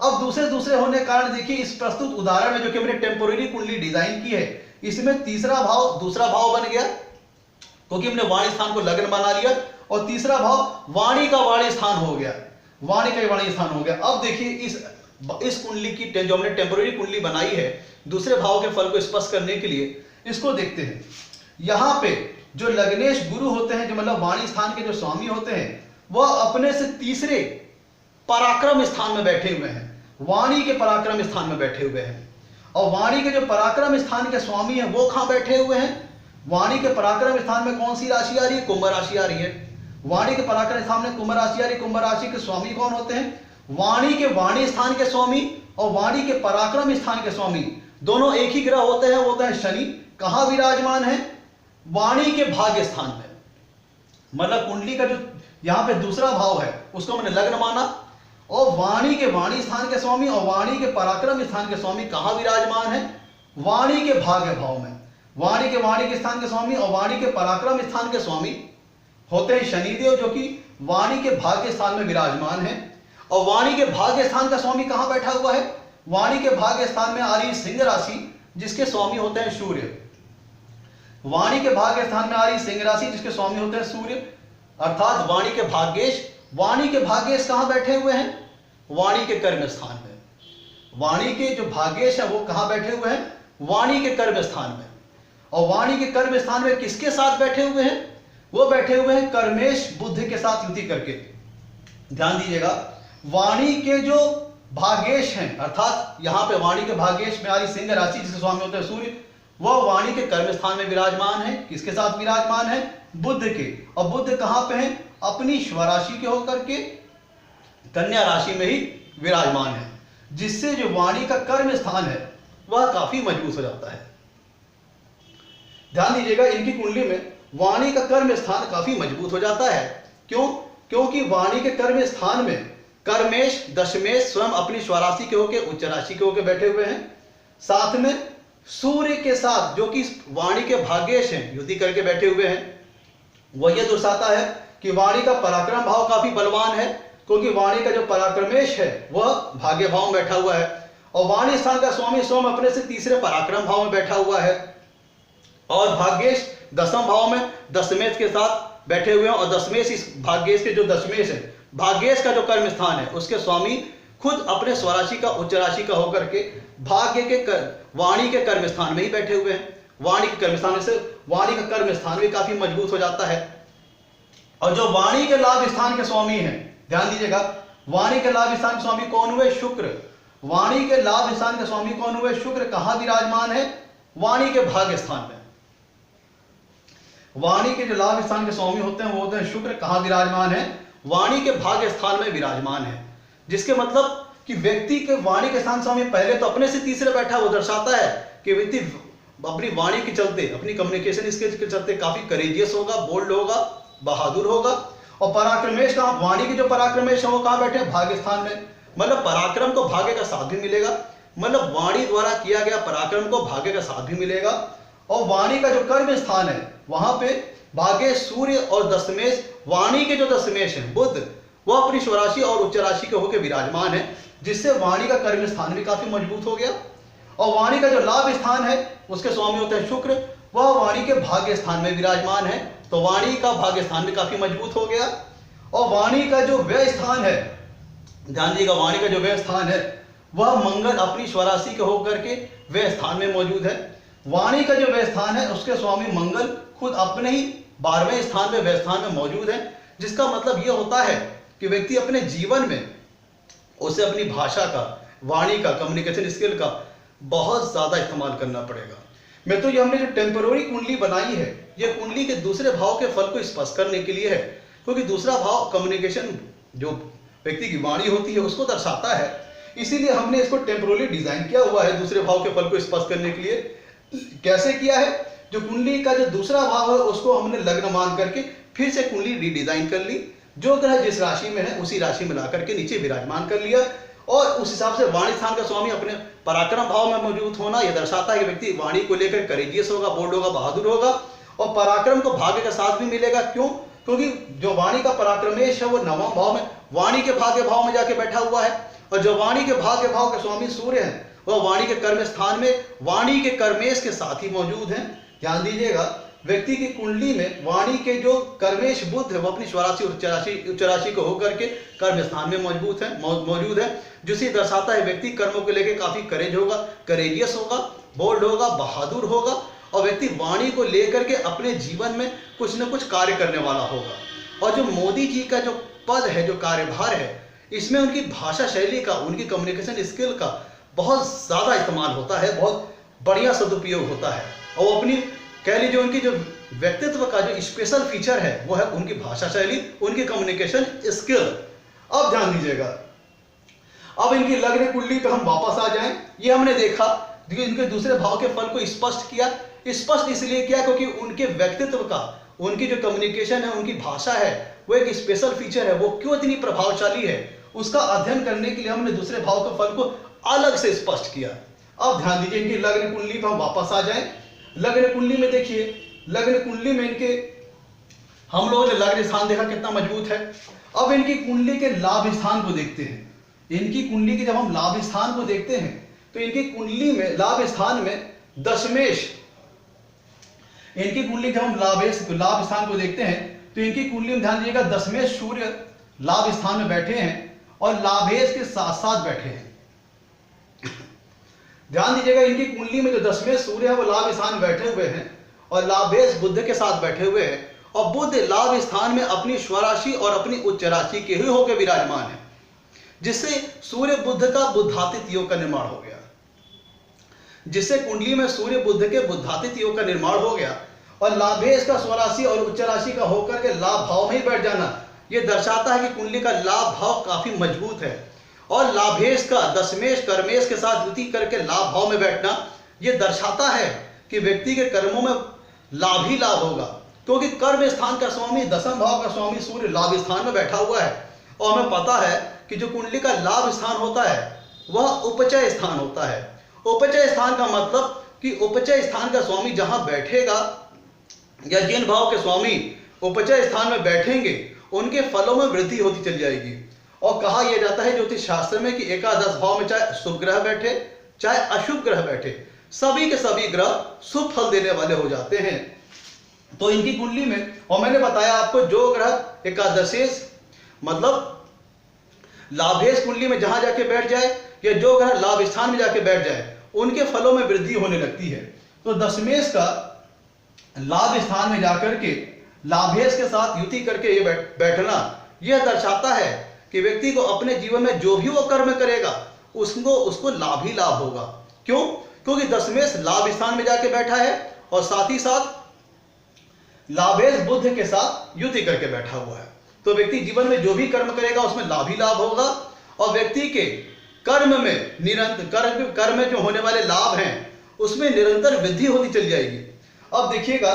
अब दूसरे होने के कारण देखिए इस प्रस्तुत उदाहरण में जो कि हमने टेम्पोररी कुंडली डिजाइन की है, इसमें तीसरा भाव दूसरा भाव बन गया क्योंकि हमने वाणी स्थान को लग्न बना लिया और तीसरा भाव वाणी का वाणी स्थान हो गया, वाणी का वाणी स्थान हो गया। अब देखिए इस कुंडली की जो हमने टेम्पोररी कुंडली बनाई है दूसरे भाव के फल को स्पष्ट करने के लिए, इसको देखते हैं। यहां पे जो लग्नेश गुरु होते हैं, जो मतलब वाणी स्थान के जो स्वामी होते हैं, वह अपने से तीसरे पराक्रम स्थान में बैठे हुए हैं, वाणी के पराक्रम स्थान में बैठे हुए हैं। और वाणी के जो पराक्रम स्थान के स्वामी हैं वो कहां बैठे हुए हैं? वाणी के पराक्रम स्थान में कौन सी राशि आ रही है? कुंभ राशि आ रही है। वाणी के पराक्रम स्थान में कुंभ राशि आ रही है। कुंभ राशि के स्वामी कौन होते हैं? वाणी के वाणी स्थान के स्वामी और वाणी के पराक्रम स्थान के स्वामी दोनों एक ही ग्रह होते हैं, वो होता है शनि। कहां विराजमान है? वाणी के भाग्य स्थान में। मतलब कुंडली का जो यहां पे दूसरा भाव है उसको हमने लग्न माना और वाणी के वाणी स्थान के स्वामी और वाणी के पराक्रम स्थान के स्वामी कहां विराजमान है? वाणी के भाग्य भाव में। वाणी के स्थान के स्वामी और वाणी के पराक्रम स्थान के स्वामी होते हैं शनिदेव, जो कि वाणी के भाग्य स्थान में विराजमान है। और वाणी के भाग्य स्थान का स्वामी कहां बैठा हुआ है? वाणी के भाग्य स्थान में आ रही सिंह राशि, जिसके स्वामी होते हैं सूर्य। वाणी के भाग्य स्थान में आ रही सिंह राशि, जिसके स्वामी होते हैं सूर्य, अर्थात वाणी के भाग्येश। वाणी के भाग्येश कहां बैठे हुए हैं? वाणी के कर्म स्थान में। वाणी के जो भाग्येश है वो कहां बैठे हुए हैं? वाणी के कर्म स्थान में। और वाणी के कर्म स्थान में किसके साथ बैठे हुए हैं? वो बैठे हुए हैं कर्मेश बुद्ध के साथ युति करके। ध्यान दीजिएगा, वाणी के जो भाग्येश हैं, अर्थात यहां पे वाणी के भाग्येश में आ रही सिंह राशि, जिसके स्वामी होते हैं सूर्य, वह वाणी के कर्म स्थान में विराजमान है। किसके साथ विराजमान है? बुद्ध के। और बुद्ध कहां पे हैं? अपनी स्वराशि के होकर के कन्या राशि में ही विराजमान है, जिससे जो वाणी का कर्म स्थान है वह काफी मजबूत हो जाता है। ध्यान दीजिएगा, इनकी कुंडली में वाणी का कर्म स्थान काफी मजबूत हो जाता है। क्यों? क्योंकि वाणी के कर्म स्थान में कर्मेश दशमेश स्वयं अपनी स्वराशि के होकर उच्च राशि के होकर बैठे हुए हैं। साथ में सूर्य के साथ, जो कि वाणी के भाग्येश हैं, युति करके बैठे हुए हैं। वह यह दर्शाता है कि वाणी का पराक्रम भाव काफी बलवान है, क्योंकि वाणी का जो पराक्रमेश है वह भाग्य भाव में बैठा हुआ है। और वाणी स्थान का स्वामी स्वयं अपने से तीसरे पराक्रम भाव में बैठा हुआ है। और भाग्येश दसम भाव में दशमेश के साथ बैठे हुए हैं। और दशमेश, इस भाग्येश के जो दशमेश है, भाग्येश का जो कर्म स्थान है, उसके स्वामी खुद अपने स्वराशि का उच्च राशि का होकर के भाग्य के वाणी के कर्म स्थान में ही बैठे हुए हैं। वाणी के कर्म स्थान से वाणी का कर्म स्थान भी काफी मजबूत हो जाता है। और जो वाणी के लाभ स्थान के स्वामी हैं, ध्यान दीजिएगा, वाणी के लाभ स्थान के स्वामी कौन हुए? शुक्र। वाणी के लाभ स्थान के स्वामी कौन हुए? शुक्र। कहां विराजमान है? वाणी के भाग्य स्थान में। वाणी के जो लाभ स्थान के स्वामी होते हैं वो होते हैं शुक्र। कहां विराजमान है? वाणी के भाग्य स्थान में विराजमान है। जिसके मतलब कि व्यक्ति के वाणी के स्थान स्वामी पहले तो अपने से तीसरे बैठा, वो दर्शाता है कि व्यक्ति अपनी वाणी के चलते, अपनी कम्युनिकेशन स्किल्स के चलते काफी करेजियस होगा, बोल्ड होगा, बहादुर होगा। और पराक्रमेश कहां? वाणी के जो पराक्रमेश है वो कहां बैठे हैं? भाग्य स्थान में। मतलब पराक्रम को भाग्य का साथ भी मिलेगा, मतलब वाणी द्वारा किया गया पराक्रम को भाग्य का साथ भी मिलेगा। और वाणी का जो कर्म स्थान है वहां पे भाग्य सूर्य और दशमेश, वाणी के जो दशमेश है बुद्ध, वह अपनी स्वराशि और उच्च राशि के होकर विराजमान है, जिससे वाणी का कर्म स्थान भी काफी मजबूत हो गया। और वाणी का जो लाभ स्थान है उसके स्वामी होते हैं शुक्र, वह वाणी के भाग्य स्थान में विराजमान है। तो वाणी का भाग्य स्थान भी काफी मजबूत हो गया। और वाणी का जो व्यय स्थान है, ध्यान दीजिएगा, वाणी का जो व्यय स्थान है वह मंगल अपनी स्वराशि के होकर के व्यय स्थान में मौजूद है। वाणी का जो व्यय स्थान है उसके स्वामी मंगल खुद अपने ही 12वें स्थान में व्यय स्थान में मौजूद है। जिसका मतलब यह होता है कि व्यक्ति अपने जीवन में उसे अपनी भाषा का, वाणी का, कम्युनिकेशन स्किल का बहुत ज्यादा इस्तेमाल करना पड़ेगा। मैं तो ये हमने जो टेम्पोररी कुंडली बनाई है, यह कुंडली के दूसरे भाव के फल को स्पष्ट करने के लिए है। क्योंकि दूसरा भाव कम्युनिकेशन, जो व्यक्ति की वाणी होती है उसको दर्शाता है। इसीलिए हमने इसको टेम्पोरली डिजाइन किया हुआ है दूसरे भाव के फल को स्पष्ट करने के लिए। कैसे किया है? जो कुंडली का जो दूसरा भाव है उसको हमने लग्न मान करके फिर से कुंडली रीडिजाइन कर ली। जो ग्रह जिस राशि में है उसी राशि में ला करके नीचे विराजमान कर लिया, और उस हिसाब से वाणी स्थान का स्वामी अपने पराक्रम भाव में मौजूद होना यह दर्शाता है कि व्यक्ति वाणी को लेकर करेजियस होगा, बोल्ड होगा, बहादुर होगा, और पराक्रम को भाग्य का साथ भी मिलेगा। क्यों? क्योंकि जो वाणी का पराक्रमेश है वो नवम भाव में, वाणी के भाग्य भाव में जाके बैठा हुआ है, और जो वाणी के भाग्य भाव के स्वामी सूर्य हैं वह वाणी के कर्म स्थान में वाणी के कर्मेश के साथ ही मौजूद हैं। ध्यान दीजिएगा, व्यक्ति की कुंडली में वाणी के जो कर्मेश बुध है वो अपनी स्वराशि उच्च राशि को होकर के कर्म स्थान में मौजूद है, जिसे दर्शाता है व्यक्ति कर्मों को लेकर काफी करेज होगा, करेजियस होगा, बोल्ड होगा, बहादुर होगा, और व्यक्ति वाणी को लेकर के अपने जीवन में कुछ न कुछ कार्य करने वाला होगा। और जो मोदी जी का जो पद है, जो कार्यभार है, इसमें उनकी भाषा शैली का, उनकी कम्युनिकेशन स्किल का बहुत ज्यादा इस्तेमाल होता है, बहुत बढ़िया सदुपयोग होता है। और वो अपनी कह लीजिए उनकी जो व्यक्तित्व का जो स्पेशल फीचर है वो है उनकी भाषा शैली, उनकी कम्युनिकेशन स्किल। अब ध्यान दीजिएगा, अब इनकी लग्न कुंडली पे हम वापस आ जाएं। ये हमने देखा कि इनके दूसरे भाव के फल को स्पष्ट किया। स्पष्ट इसलिए किया क्योंकि उनके व्यक्तित्व का, उनकी जो कम्युनिकेशन है, उनकी भाषा है, वो एक स्पेशल फीचर है। वो क्यों इतनी प्रभावशाली है उसका अध्ययन करने के लिए हमने दूसरे भाव के फल को अलग से स्पष्ट किया। अब ध्यान दीजिए, इनकी लग्न कुंडली पर हम वापस आ जाएं। लग्न कुंडली में देखिए, लग्न कुंडली में इनके हम लोगों ने लग्न स्थान देखा कितना मजबूत है। अब इनकी कुंडली के लाभ स्थान को देखते हैं। इनकी कुंडली के जब हम लाभ स्थान को देखते हैं तो इनकी कुंडली में लाभ स्थान में दशमेश, इनकी कुंडली जब हम लाभ स्थान को देखते हैं तो इनकी कुंडली में ध्यान दीजिएगा दशमेश सूर्य लाभ स्थान में बैठे हैं और लाभेश के साथ साथ बैठे हैं। ध्यान दीजिएगा, इनकी कुंडली में जो दशमेश सूर्य है वो लाभ स्थान में बैठे हुए हैं और लाभेश बुध के साथ बैठे हुए हैं, और बुध लाभ स्थान में अपनी स्वराशि और अपनी उच्च राशि के ही होकर विराजमान है, जिससे सूर्य बुध का बुद्धातित योग का निर्माण हो गया। जिससे कुंडली में सूर्य बुध के बुद्धातित योग का निर्माण हो गया और लाभेश का स्वराशि और उच्च राशि का होकर के लाभ भाव में ही बैठ जाना, यह दर्शाता है कि कुंडली का लाभ भाव काफी मजबूत है। और लाभेश का दशमेश कर्मेश के साथ युति करके लाभ भाव में बैठना, यह दर्शाता है कि व्यक्ति के कर्मों में लाभ ही लाभ होगा, क्योंकि कर्म स्थान का स्वामी, दशम भाव का स्वामी सूर्य लाभ स्थान में बैठा हुआ है। और हमें पता है कि जो कुंडली का लाभ स्थान होता है वह उपचय स्थान होता है। उपचय स्थान का मतलब कि उपचय स्थान का स्वामी जहां बैठेगा या जिन भाव के स्वामी उपचय स्थान में बैठेंगे उनके फलों में वृद्धि होती चली जाएगी। और कहा यह जाता है ज्योतिष शास्त्र में कि एकादश भाव में चाहे शुभ ग्रह बैठे चाहे अशुभ ग्रह बैठे, सभी के सभी ग्रह शुभ फल देने वाले हो जाते हैं। तो इनकी कुंडली में, और मैंने बताया आपको, जो ग्रह एकादशेश मतलब लाभेश कुंडली में जहां जाके बैठ जाए या जो ग्रह लाभ स्थान में जाके बैठ जाए उनके फलों में वृद्धि होने लगती है। तो दशमेश का लाभ स्थान में जाकर के लाभेश के साथ युति करके ये बैठना, यह दर्शाता है कि व्यक्ति को अपने जीवन में जो भी वो कर्म करेगा उसको लाभ ही लाभ होगा। क्यों? क्योंकि दशमेश लाभ स्थान में जाके बैठा है और साथ ही साथ लाभेश बुध के साथ युति करके बैठा हुआ है। तो व्यक्ति जीवन में जो भी कर्म करेगा उसमें लाभ ही लाभ होगा और व्यक्ति के कर्म में निरंतर कर्म में जो होने वाले लाभ हैं उसमें निरंतर वृद्धि होती चली जाएगी। अब देखिएगा,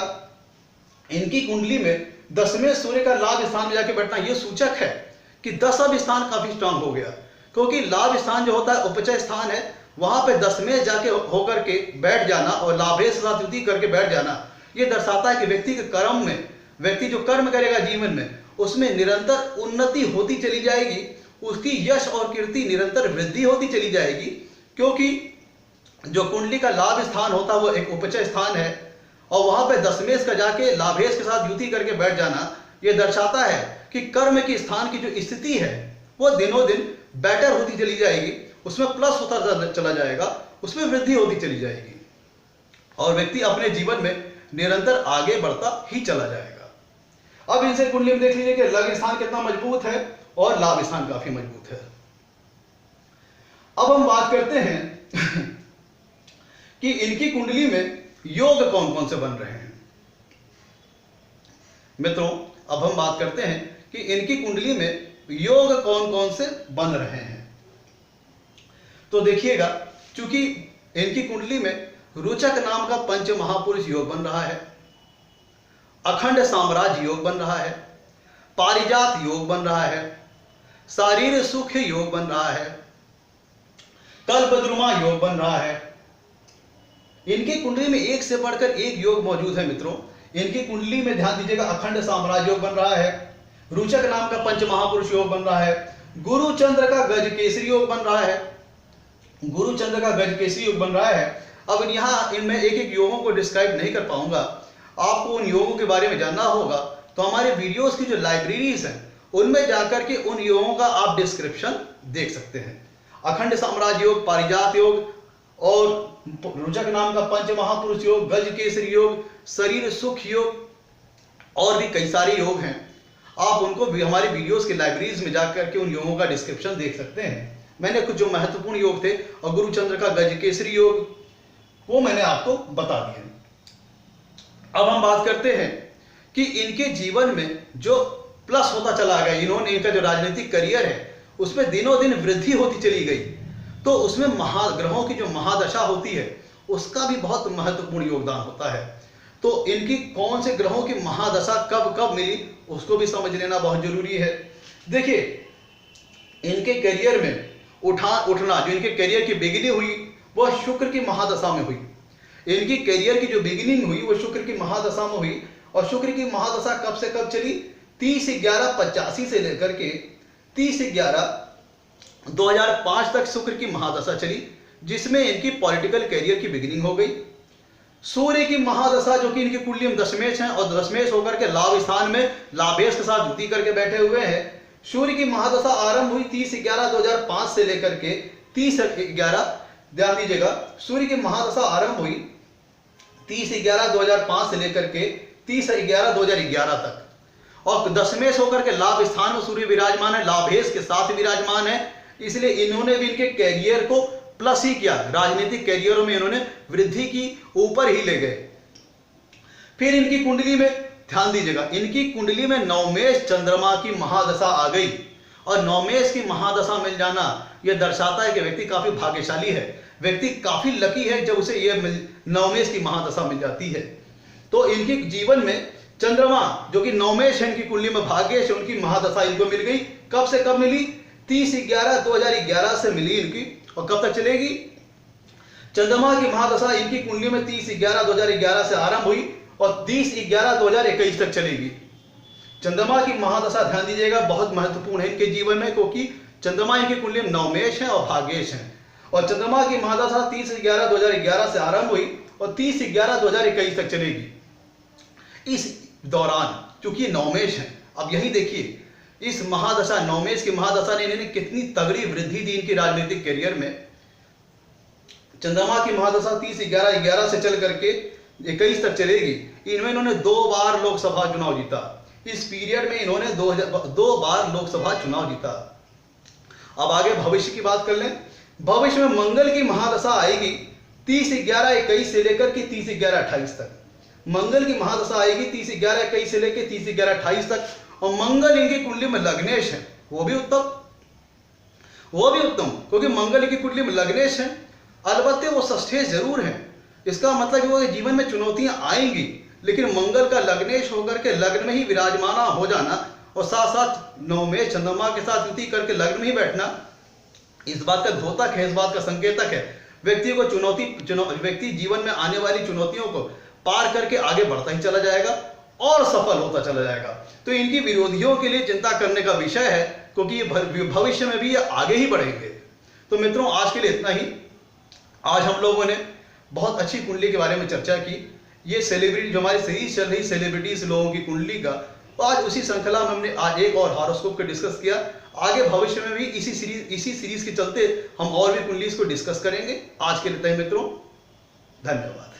इनकी कुंडली में दशमें सूर्य का लाभ स्थान में जाके बैठना यह सूचक है कि दशम स्थान काफी स्ट्रांग हो गया, क्योंकि लाभ स्थान जो होता है उपचय स्थान है, वहां पे दशमें जाके होकर के बैठ जाना और लाभेश के साथ युति करके बैठ जाना, यह दर्शाता है कि व्यक्ति के कर्म में, व्यक्ति जो कर्म करेगा जीवन में उसमें निरंतर उन्नति होती चली जाएगी, उसकी यश और कीर्ति निरंतर वृद्धि होती चली जाएगी। क्योंकि जो कुंडली का लाभ स्थान होता है वो एक उपचय स्थान है और वहां पे दशमेश का जाके लाभेश के साथ युति करके बैठ जाना, यह दर्शाता है कि कर्म की स्थान की जो स्थिति है वो दिनों दिन बेटर होती चली जाएगी, उसमें प्लस होता चला जाएगा, उसमें वृद्धि होती चली जाएगी और व्यक्ति अपने जीवन में निरंतर आगे बढ़ता ही चला जाएगा। अब इनसे कुंडली में देख लीजिए कि लग्न स्थान कितना मजबूत है और लाभ स्थान काफी मजबूत है। अब हम बात करते हैं कि इनकी कुंडली में योग कौन कौन से बन रहे हैं। मित्रों, अब हम बात करते हैं कि इनकी कुंडली में योग कौन कौन से बन रहे हैं। तो देखिएगा, चूंकि इनकी कुंडली में रोचक नाम का पंच महापुरुष योग बन रहा है, अखंड साम्राज्य योग बन रहा है, पारिजात योग बन रहा है, शारीर सुख योग बन रहा है, कल्पद्रुमा योग बन रहा है। इनकी कुंडली में एक से बढ़कर एक योग मौजूद है मित्रों। इनकी कुंडली में ध्यान दीजिएगा, अखंड साम्राज्य योग बन रहा है, रोचक नाम का पंच महापुरुष योग बन रहा है, गुरु चंद्र का गज केसरी योग बन रहा है, गुरु चंद्र का गज केसरी योग बन रहा है। अब यहाँ इनमें एक एक योगों को डिस्क्राइब नहीं कर पाऊंगा, आपको उन योगों के बारे में जानना होगा तो हमारे वीडियोस की जो लाइब्रेरीज हैं उनमें जाकर के उन योगों का आप डिस्क्रिप्शन देख सकते हैं। अखंड साम्राज्य योग, पारिजात योग और रोचक नाम का पंच महापुरुष योग, गज केसरी योग, शरीर सुख योग और भी कई सारे योग हैं। आप उनको भी हमारे वीडियोस के लाइब्रेरीज में जाकर के उन योगों का डिस्क्रिप्शन देख सकते हैं। मैंने कुछ जो महत्वपूर्ण योग थे और गुरु चंद्र का गज केसरी योग वो मैंने आपको बता दिए। अब हम बात करते हैं कि इनके जीवन में जो प्लस होता चला गया, इन्होंने इनका जो राजनीतिक करियर है उसमें दिनों दिन वृद्धि होती चली गई, तो उसमें महाग्रहों की जो महादशा होती है उसका भी बहुत महत्वपूर्ण योगदान होता है। तो इनकी कौन से ग्रहों की महादशा कब कब मिली उसको भी समझ लेना बहुत जरूरी है। देखिए, इनके करियर में उठना जो इनके करियर की बिगिनिंग हुई वह शुक्र की महादशा में हुई। इनकी करियर की जो बिगिनिंग हुई वो शुक्र की महादशा में हुई, और शुक्र की महादशा कब से कब चली, 30/11/85 से लेकर के 30/11/2005 तक शुक्र की महादशा चली, जिसमें इनकी पॉलिटिकल करियर की बिगिनिंग हो गई। सूर्य की महादशा जो कि इनकी कुंडली में दशमेश है और दशमेश होकर के लाभ स्थान में लाभेश के साथ युति करके बैठे हुए हैं। सूर्य की महादशा आरंभ हुई 30/11/2005 से लेकर के 30/11, ध्यान दीजिएगा, सूर्य की महादशा आरंभ हुई 30/11/2005 से लेकर के 30/11/2011 तक, और दशमेश होकर के लाभ स्थान में सूर्य विराजमान है, लाभेश के साथ विराजमान है। इसलिए इन्होंने भी इनके कैरियर को प्लस ही किया, राजनीतिक कैरियरों में इन्होंने वृद्धि की, ऊपर ही ले गए। फिर इनकी कुंडली में ध्यान दीजिएगा, इनकी कुंडली में नवमेश चंद्रमा की महादशा आ गई, और नवमेश की महादशा मिल जाना यह दर्शाता है कि व्यक्ति काफी भाग्यशाली है, व्यक्ति काफी लकी है जब उसे यह नवमेश की महादशा मिल जाती है। तो इनके जीवन में चंद्रमा जो कि नवमेश है, इनकी कुंडली में भाग्येश, उनकी महादशा इनको मिल गई। कब से कब मिली, 30/11/2011 से मिली इनकी, और कब तक चलेगी। चंद्रमा की महादशा इनकी कुंडली में 30/11/2011 से आरंभ हुई और 30/11/2021 तक चलेगी। चंद्रमा की महादशा ध्यान दीजिएगा बहुत महत्वपूर्ण है इनके जीवन में, क्योंकि चंद्रमा इनकी कुंडली में नवमेश है और भाग्येश है, और चंद्रमा की महादशा 30/11/2011 से आरंभ हुई और 30/11/2021 तक चलेगी। इस दौरान चूंकि नवमेश है, अब यही देखिए इस महादशा, नवमेश की महादशा ने इन्हें कितनी तगड़ी वृद्धि दी इनकी राजनीतिक करियर में। चंद्रमा की महादशा 30/11/11 से चल करके 21 तक चलेगी। इनमें इन्होंने 2 बार लोकसभा चुनाव जीता। इस पीरियड में इन्होंने 2 बार लोकसभा चुनाव जीता। अब आगे भविष्य की बात कर लें। भविष्य में मंगल की महादशा आएगी 30/11/21 से लेकर के 30/11/28 तक। मंगल की महादशा आएगी 30/11/21 से लेकर 30/11/28 तक, और मंगल इनकी कुंडली में लग्नेश है, वो भी उत्तम, क्योंकि मंगल की कुंडली में लग्नेश है। अलबत्ते वो षष्ठेश जरूर है, इसका मतलब वो जीवन में चुनौतियां आएंगी, लेकिन मंगल का लग्नेश होकर के लग्न में ही विराजमाना हो जाना और साथ साथ नवमेश चंद्रमा के साथ युति करके लग्न में ही बैठना, इस बात का द्योतक है, इस बात का संकेतक है। व्यक्ति को व्यक्ति जीवन में आने वाली चुनौतियों को पार करके आगे बढ़ता ही चला जाएगा और सफल होता चला जाएगा। तो इनकी विरोधियों के लिए चिंता करने का विषय है, क्योंकि ये भविष्य में भी ये आगे ही बढ़ेंगे। तो मित्रों, आज के लिए इतना ही। आज हम लोगों ने बहुत अच्छी कुंडली के बारे में चर्चा की। ये सेलिब्रिटी जो हमारी सीरीज चल रही सेलिब्रिटीज लोगों की कुंडली का, तो आज उसी श्रृंखला में हमने आज एक और हॉरोस्कोप को डिस्कस किया। आगे भविष्य में भी इसी सीरीज के चलते हम और भी कुंडलीज को डिस्कस करेंगे। आज के लिए मित्रों, धन्यवाद।